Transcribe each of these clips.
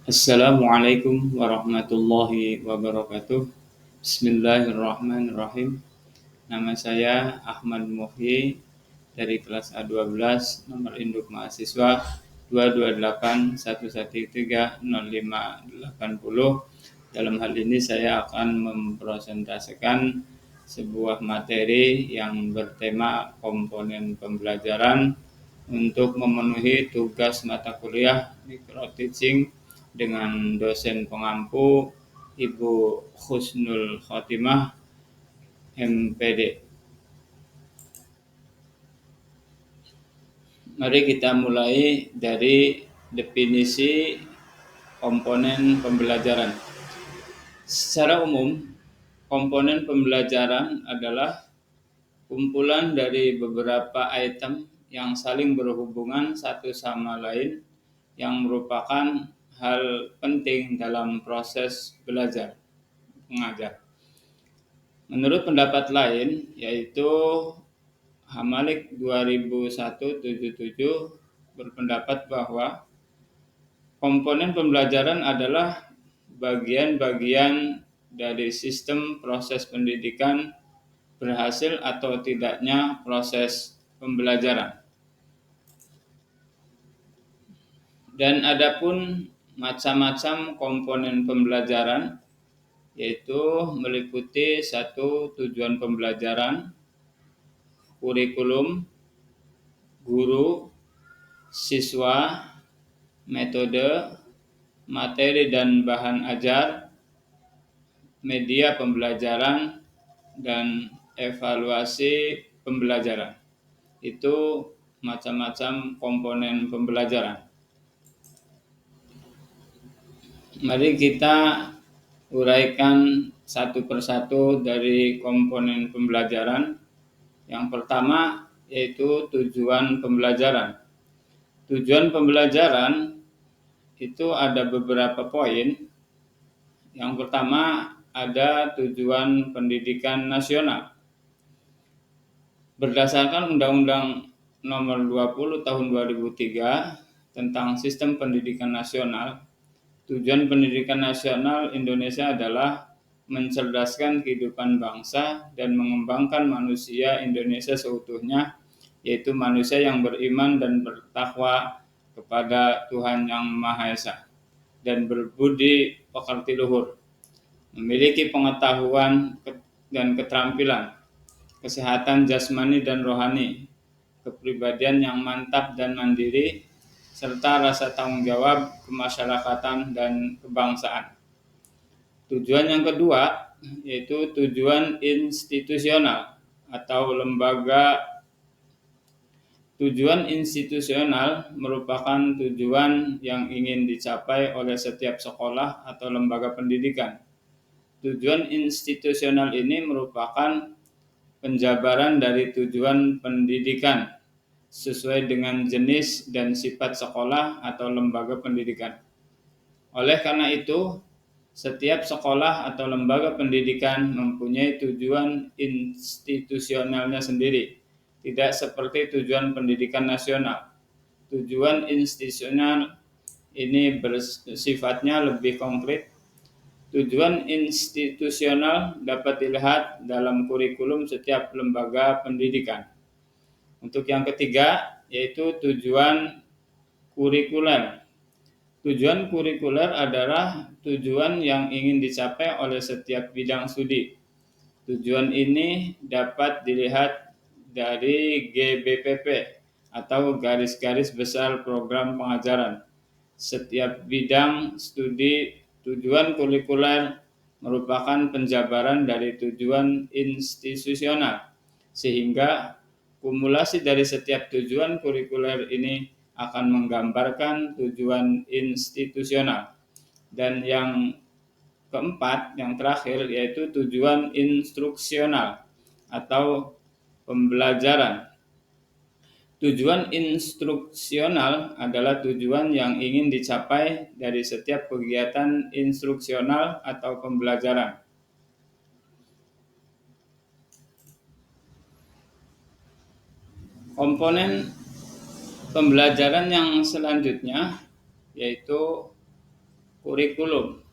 Assalamualaikum warahmatullahi wabarakatuh. Bismillahirrahmanirrahim. Nama saya Ahmad Muhyi dari kelas A12 nomor induk mahasiswa 22811130580. Dalam hal ini saya akan mempresentasikan sebuah materi yang bertema komponen pembelajaran untuk memenuhi tugas mata kuliah micro teaching dengan dosen pengampu Ibu Husnul Khotimah MPD. Mari kita mulai dari definisi komponen pembelajaran. Secara umum, komponen pembelajaran adalah kumpulan dari beberapa item yang saling berhubungan satu sama lain yang merupakan hal penting dalam proses belajar mengajar. Menurut pendapat lain, yaitu Hamalik 2001-77 berpendapat bahwa komponen pembelajaran adalah bagian-bagian dari sistem proses pendidikan berhasil atau tidaknya proses pembelajaran. Dan adapun macam-macam komponen pembelajaran yaitu meliputi satu tujuan pembelajaran, kurikulum, guru, siswa, metode, materi dan bahan ajar, media pembelajaran, dan evaluasi pembelajaran. Itu macam-macam komponen pembelajaran. Mari kita uraikan satu persatu dari komponen pembelajaran. Yang pertama yaitu tujuan pembelajaran. Tujuan pembelajaran itu ada beberapa poin. Yang pertama ada tujuan pendidikan nasional. Berdasarkan Undang-Undang Nomor 20 Tahun 2003 tentang Sistem Pendidikan Nasional, tujuan pendidikan nasional Indonesia adalah mencerdaskan kehidupan bangsa dan mengembangkan manusia Indonesia seutuhnya, yaitu manusia yang beriman dan bertakwa kepada Tuhan Yang Maha Esa dan berbudi pekerti luhur, memiliki pengetahuan dan keterampilan, kesehatan jasmani dan rohani, kepribadian yang mantap dan mandiri, serta rasa tanggung jawab kemasyarakatan dan kebangsaan. Tujuan yang kedua yaitu tujuan institusional atau lembaga. Tujuan institusional merupakan tujuan yang ingin dicapai oleh setiap sekolah atau lembaga pendidikan. Tujuan institusional ini merupakan penjabaran dari tujuan pendidikan sesuai dengan jenis dan sifat sekolah atau lembaga pendidikan. Oleh karena itu, setiap sekolah atau lembaga pendidikan mempunyai tujuan institusionalnya sendiri, tidak seperti tujuan pendidikan nasional. Tujuan institusional ini bersifatnya lebih konkret. Tujuan institusional dapat dilihat dalam kurikulum setiap lembaga pendidikan. Untuk yang ketiga, yaitu tujuan kurikuler. Tujuan kurikuler adalah tujuan yang ingin dicapai oleh setiap bidang studi. Tujuan ini dapat dilihat dari GBPP atau garis-garis besar program pengajaran. Setiap bidang studi tujuan kurikuler merupakan penjabaran dari tujuan institusional, sehingga kumulasi dari setiap tujuan kurikuler ini akan menggambarkan tujuan institusional. Dan yang keempat, yang terakhir, yaitu tujuan instruksional atau pembelajaran. Tujuan instruksional adalah tujuan yang ingin dicapai dari setiap kegiatan instruksional atau pembelajaran. Komponen pembelajaran yang selanjutnya yaitu Kurikulum.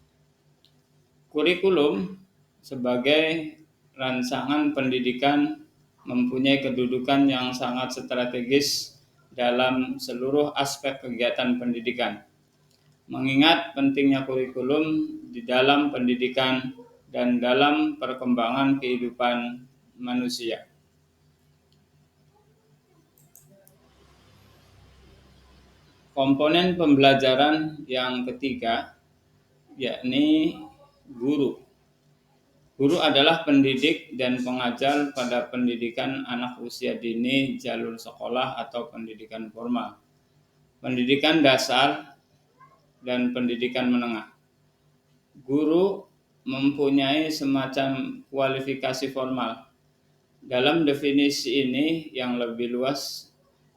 Kurikulum sebagai rancangan pendidikan mempunyai kedudukan yang sangat strategis dalam seluruh aspek kegiatan pendidikan. Mengingat pentingnya kurikulum di dalam pendidikan dan dalam perkembangan kehidupan manusia. Komponen pembelajaran yang ketiga yakni guru. Guru adalah pendidik dan pengajar pada pendidikan anak usia dini, jalur sekolah atau pendidikan formal, pendidikan dasar, dan pendidikan menengah. Guru mempunyai semacam kualifikasi formal. Dalam definisi ini yang lebih luas,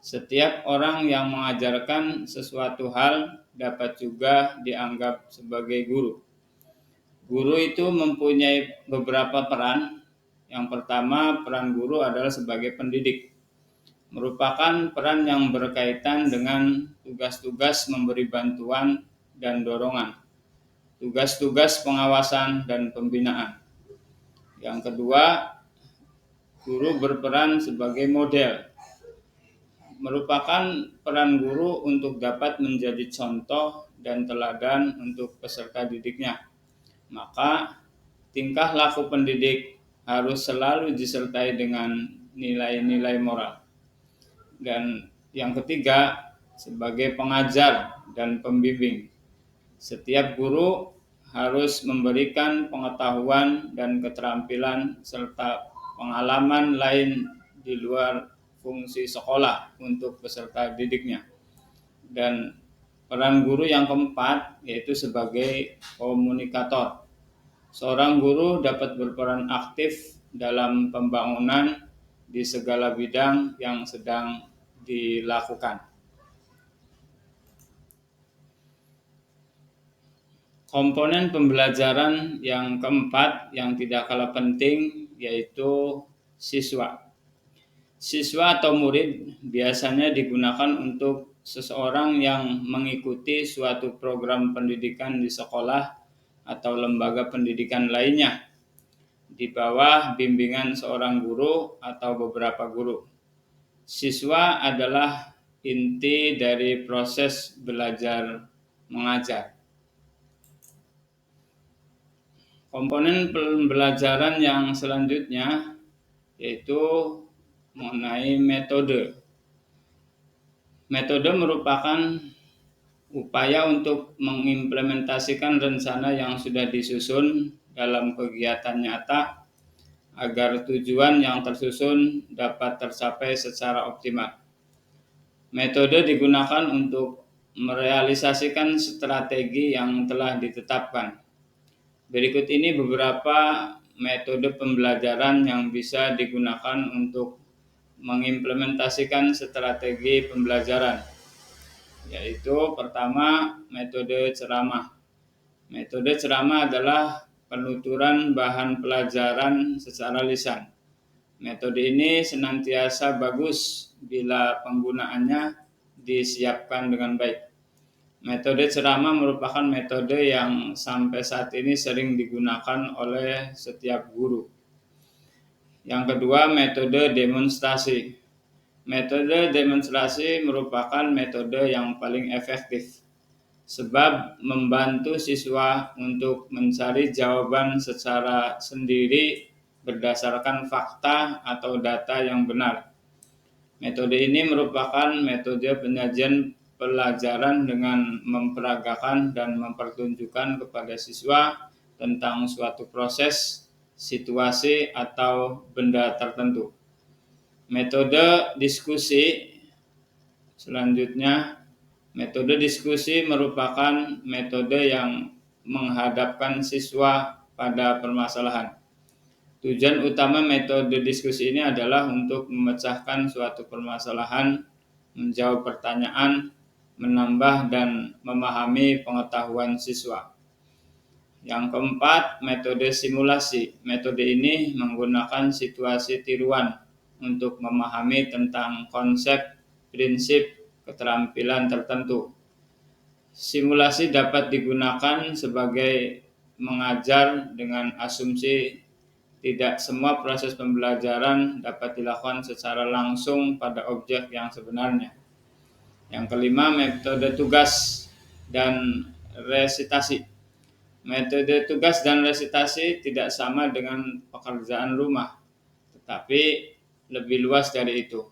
setiap orang yang mengajarkan sesuatu hal dapat juga dianggap sebagai guru. Guru itu mempunyai beberapa peran. Yang pertama, peran guru adalah sebagai pendidik. Merupakan peran yang berkaitan dengan tugas-tugas memberi bantuan dan dorongan, tugas-tugas pengawasan dan pembinaan. Yang kedua, guru berperan sebagai model. Merupakan peran guru untuk dapat menjadi contoh dan teladan untuk peserta didiknya. Maka tingkah laku pendidik harus selalu disertai dengan nilai-nilai moral. Dan yang ketiga, sebagai pengajar dan pembimbing. Setiap guru harus memberikan pengetahuan dan keterampilan serta pengalaman lain di luar fungsi sekolah untuk peserta didiknya. Dan peran guru yang keempat yaitu sebagai komunikator. Seorang guru dapat berperan aktif dalam pembangunan di segala bidang yang sedang dilakukan. Komponen pembelajaran yang keempat yang tidak kalah penting yaitu siswa. Siswa atau murid biasanya digunakan untuk seseorang yang mengikuti suatu program pendidikan di sekolah atau lembaga pendidikan lainnya di bawah bimbingan seorang guru atau beberapa guru. Siswa adalah inti dari proses belajar mengajar. Komponen pembelajaran yang selanjutnya yaitu mengenai metode. Metode merupakan upaya untuk mengimplementasikan rencana yang sudah disusun dalam kegiatan nyata agar tujuan yang tersusun dapat tercapai secara optimal. Metode digunakan untuk merealisasikan strategi yang telah ditetapkan. Berikut ini beberapa metode pembelajaran yang bisa digunakan untuk mengimplementasikan strategi pembelajaran, yaitu pertama, metode ceramah. Metode ceramah adalah penuturan bahan pelajaran secara lisan. Metode ini senantiasa bagus bila penggunaannya disiapkan dengan baik. Metode ceramah merupakan metode yang sampai saat ini sering digunakan oleh setiap guru. Yang kedua, metode demonstrasi. Metode demonstrasi merupakan metode yang paling efektif, sebab membantu siswa untuk mencari jawaban secara sendiri berdasarkan fakta atau data yang benar. Metode ini merupakan metode penyajian pelajaran dengan memperagakan dan mempertunjukkan kepada siswa tentang suatu proses, situasi, atau benda tertentu. Metode diskusi selanjutnya. Metode diskusi merupakan metode yang menghadapkan siswa pada permasalahan. Tujuan utama metode diskusi ini adalah untuk memecahkan suatu permasalahan, menjawab pertanyaan, menambah dan memahami pengetahuan siswa. Yang keempat, metode simulasi. Metode ini menggunakan situasi tiruan untuk memahami tentang konsep, prinsip, keterampilan tertentu. Simulasi dapat digunakan sebagai mengajar dengan asumsi tidak semua proses pembelajaran dapat dilakukan secara langsung pada objek yang sebenarnya. Yang kelima, metode tugas dan resitasi. Metode tugas dan resitasi tidak sama dengan pekerjaan rumah, tetapi lebih luas dari itu.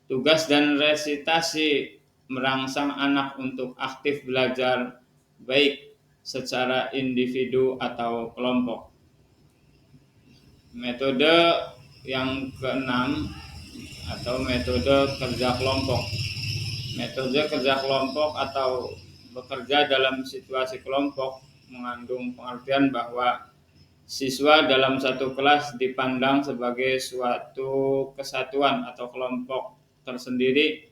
Tugas dan resitasi merangsang anak untuk aktif belajar, baik secara individu atau kelompok. Metode yang keenam atau metode kerja kelompok. Metode kerja kelompok atau bekerja dalam situasi kelompok mengandung pengertian bahwa siswa dalam satu kelas dipandang sebagai suatu kesatuan atau kelompok tersendiri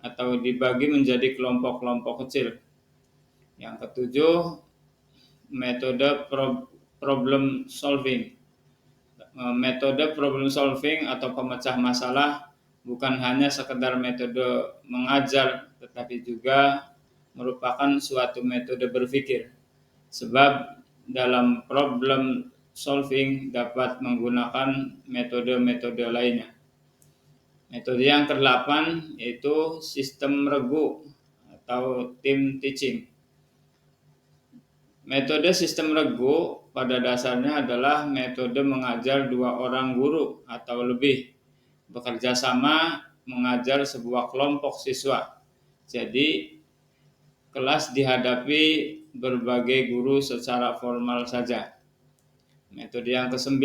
atau dibagi menjadi kelompok-kelompok kecil. Yang ketujuh, metode problem solving. Metode problem solving atau pemecah masalah bukan hanya sekedar metode mengajar, tetapi juga merupakan suatu metode berpikir. Sebab dalam problem solving dapat menggunakan metode-metode lainnya. Metode yang ke-8 yaitu sistem regu atau team teaching. Metode sistem regu pada dasarnya adalah metode mengajar dua orang guru atau lebih bekerja sama mengajar sebuah kelompok siswa. Jadi kelas dihadapi berbagai guru secara formal saja. Metode yang ke-9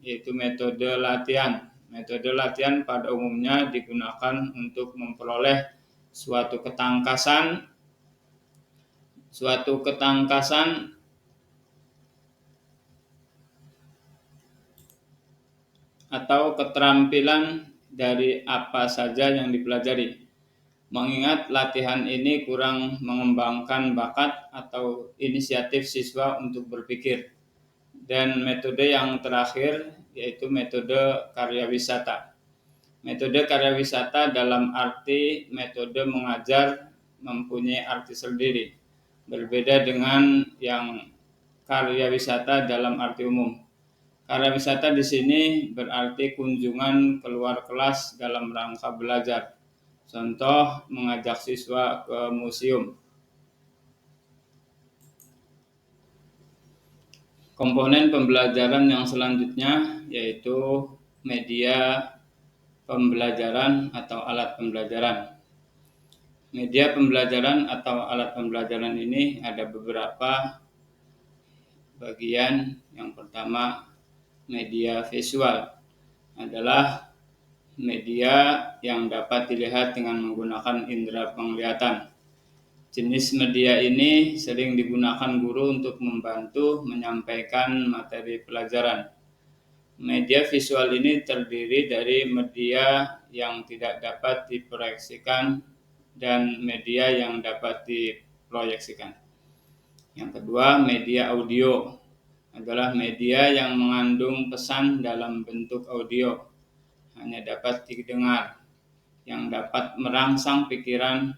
yaitu metode latihan. Metode latihan pada umumnya digunakan untuk memperoleh suatu ketangkasan atau keterampilan dari apa saja yang dipelajari. Mengingat latihan ini kurang mengembangkan bakat atau inisiatif siswa untuk berpikir. Dan metode yang terakhir yaitu metode karya wisata. Metode karya wisata dalam arti metode mengajar mempunyai arti sendiri, berbeda dengan yang karya wisata dalam arti umum. Karya wisata di sini berarti kunjungan keluar kelas dalam rangka belajar. Contoh, mengajak siswa ke museum. Komponen pembelajaran yang selanjutnya yaitu media pembelajaran atau alat pembelajaran. Media pembelajaran atau alat pembelajaran ini ada beberapa bagian. Yang pertama, media visual adalah media yang dapat dilihat dengan menggunakan indera penglihatan. Jenis media ini sering digunakan guru untuk membantu menyampaikan materi pelajaran. Media visual ini terdiri dari media yang tidak dapat diproyeksikan dan media yang dapat diproyeksikan. Yang kedua, media audio adalah media yang mengandung pesan dalam bentuk audio, hanya dapat didengar, yang dapat merangsang pikiran,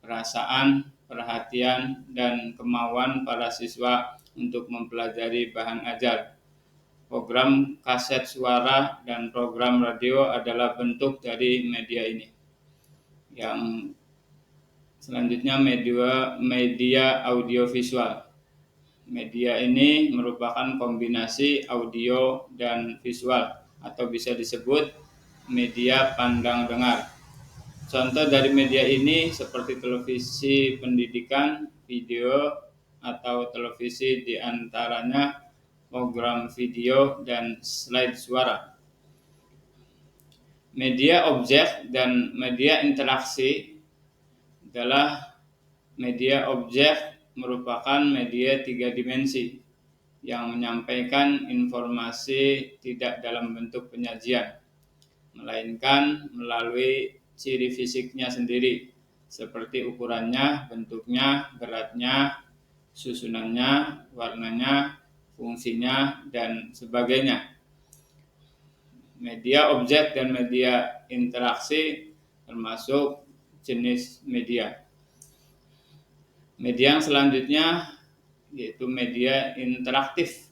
perasaan, perhatian, dan kemauan para siswa untuk mempelajari bahan ajar. Program kaset suara dan program radio adalah bentuk dari media ini. Yang selanjutnya media audiovisual. Media ini merupakan kombinasi audio dan visual atau bisa disebut media pandang dengar. Contoh dari media ini seperti televisi pendidikan, video, atau televisi diantaranya program video dan slide suara. Media objek dan media interaksi adalah media objek merupakan media 3 dimensi yang menyampaikan informasi tidak dalam bentuk penyajian, melainkan melalui ciri fisiknya sendiri, seperti ukurannya, bentuknya, beratnya, susunannya, warnanya, fungsinya, dan sebagainya. Media objek dan media interaksi termasuk jenis media. Media yang selanjutnya yaitu media interaktif.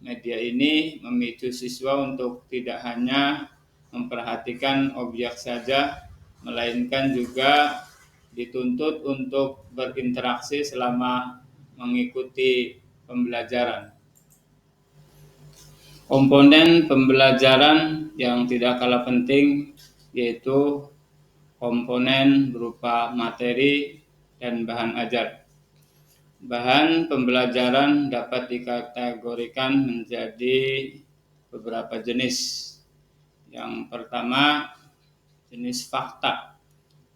Media ini memicu siswa untuk tidak hanya memperhatikan objek saja, melainkan juga dituntut untuk berinteraksi selama mengikuti pembelajaran. Komponen pembelajaran yang tidak kalah penting yaitu komponen berupa materi dan bahan ajar. Bahan pembelajaran dapat dikategorikan menjadi beberapa jenis. Yang pertama, jenis fakta.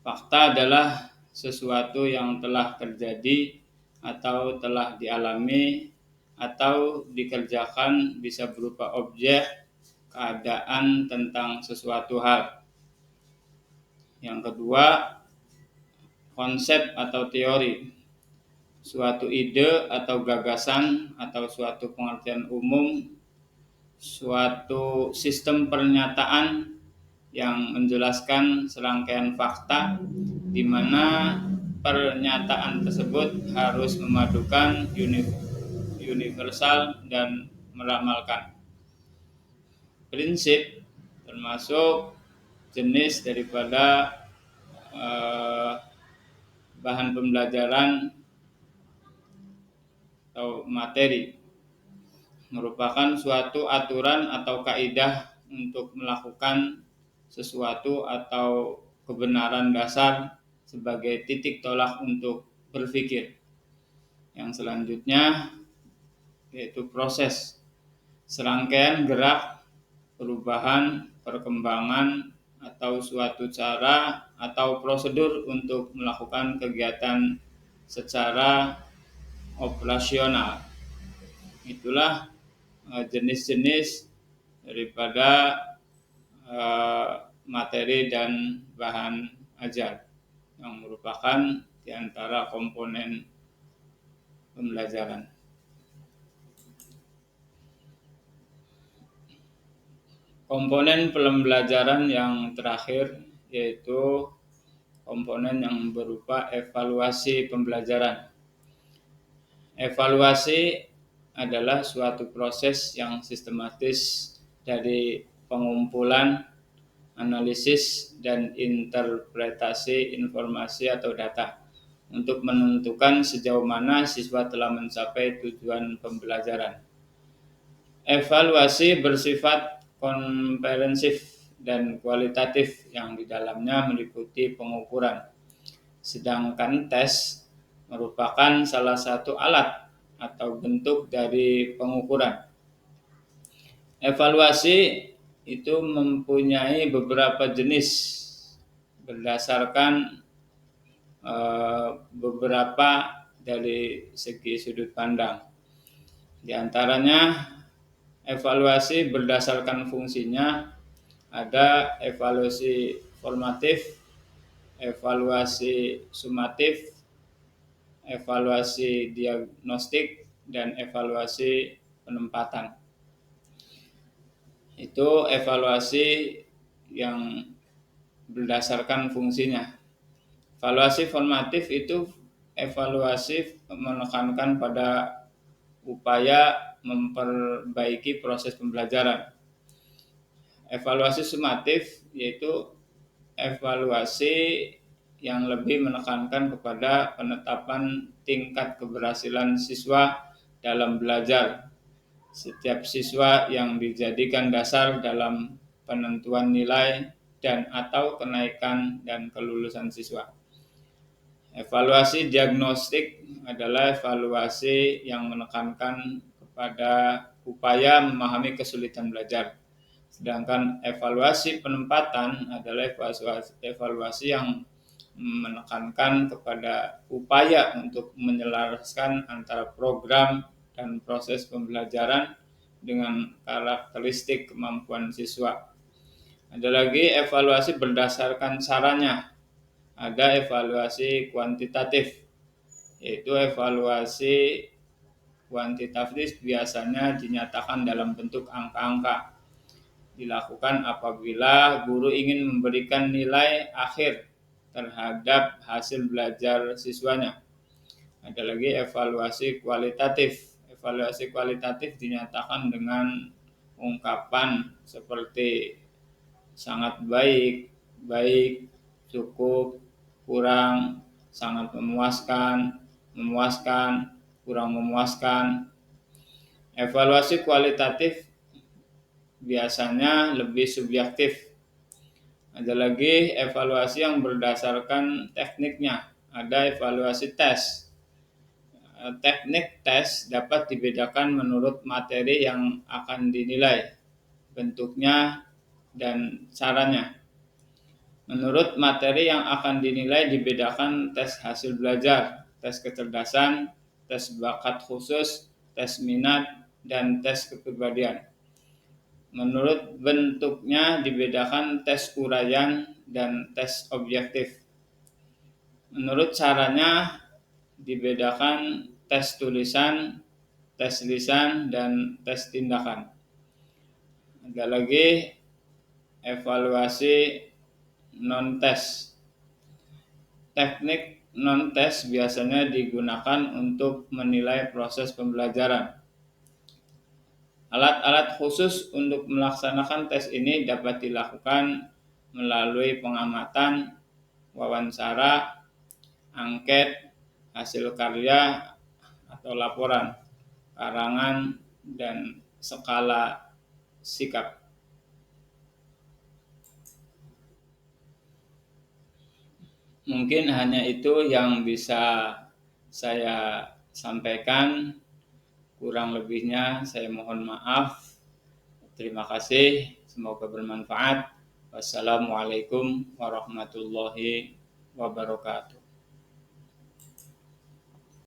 Fakta adalah sesuatu yang telah terjadi atau telah dialami atau dikerjakan, bisa berupa objek, keadaan tentang sesuatu hal. Yang kedua, konsep atau teori. Suatu ide atau gagasan atau suatu pengertian umum, suatu sistem pernyataan yang menjelaskan serangkaian fakta di mana pernyataan tersebut harus memadukan universal dan meramalkan prinsip, termasuk jenis daripada bahan pembelajaran atau materi, merupakan suatu aturan atau kaidah untuk melakukan sesuatu atau kebenaran dasar sebagai titik tolak untuk berpikir. Yang selanjutnya yaitu proses, serangkaian gerak, perubahan, perkembangan, atau suatu cara atau prosedur untuk melakukan kegiatan secara operasional. Itulah jenis-jenis daripada materi dan bahan ajar yang merupakan di antara komponen pembelajaran. Komponen pembelajaran yang terakhir yaitu komponen yang berupa evaluasi pembelajaran. Evaluasi adalah suatu proses yang sistematis dari pengumpulan, analisis, dan interpretasi informasi atau data untuk menentukan sejauh mana siswa telah mencapai tujuan pembelajaran. Evaluasi bersifat komprehensif dan kualitatif yang di dalamnya meliputi pengukuran. Sedangkan tes merupakan salah satu alat atau bentuk dari pengukuran. Evaluasi itu mempunyai beberapa jenis berdasarkan beberapa dari segi sudut pandang. Di antaranya evaluasi berdasarkan fungsinya, ada evaluasi formatif, evaluasi sumatif, evaluasi diagnostik, dan evaluasi penempatan. Itu evaluasi yang berdasarkan fungsinya. Evaluasi formatif itu evaluasi menekankan pada upaya memperbaiki proses pembelajaran. Evaluasi sumatif yaitu evaluasi yang lebih menekankan kepada penetapan tingkat keberhasilan siswa dalam belajar. Setiap siswa yang dijadikan dasar dalam penentuan nilai dan atau kenaikan dan kelulusan siswa. Evaluasi diagnostik adalah evaluasi yang menekankan pada upaya memahami kesulitan belajar. Sedangkan evaluasi penempatan adalah evaluasi yang menekankan kepada upaya untuk menyelaraskan antara program dan proses pembelajaran dengan karakteristik kemampuan siswa. Ada lagi evaluasi berdasarkan caranya. Ada evaluasi kuantitatif, yaitu evaluasi kuantitatif biasanya dinyatakan dalam bentuk angka-angka. Dilakukan apabila guru ingin memberikan nilai akhir terhadap hasil belajar siswanya. Ada lagi evaluasi kualitatif. Evaluasi kualitatif dinyatakan dengan ungkapan seperti sangat baik, baik, cukup, kurang, sangat memuaskan, memuaskan, kurang memuaskan. Evaluasi kualitatif biasanya lebih subjektif. Ada lagi evaluasi yang berdasarkan tekniknya. Ada evaluasi tes. Teknik tes dapat dibedakan menurut materi yang akan dinilai, bentuknya, dan caranya. Menurut materi yang akan dinilai dibedakan tes hasil belajar, tes kecerdasan, tes bakat khusus, tes minat, dan tes kepribadian. Menurut bentuknya dibedakan tes uraian dan tes objektif. Menurut caranya dibedakan tes tulisan, tes lisan, dan tes tindakan. Ada lagi evaluasi non-tes. Teknik non-tes biasanya digunakan untuk menilai proses pembelajaran. Alat-alat khusus untuk melaksanakan tes ini dapat dilakukan melalui pengamatan, wawancara, angket, hasil karya atau laporan, karangan, dan skala sikap. Mungkin hanya itu yang bisa saya sampaikan. Kurang lebihnya saya mohon maaf. Terima kasih. Semoga bermanfaat. Wassalamualaikum warahmatullahi wabarakatuh.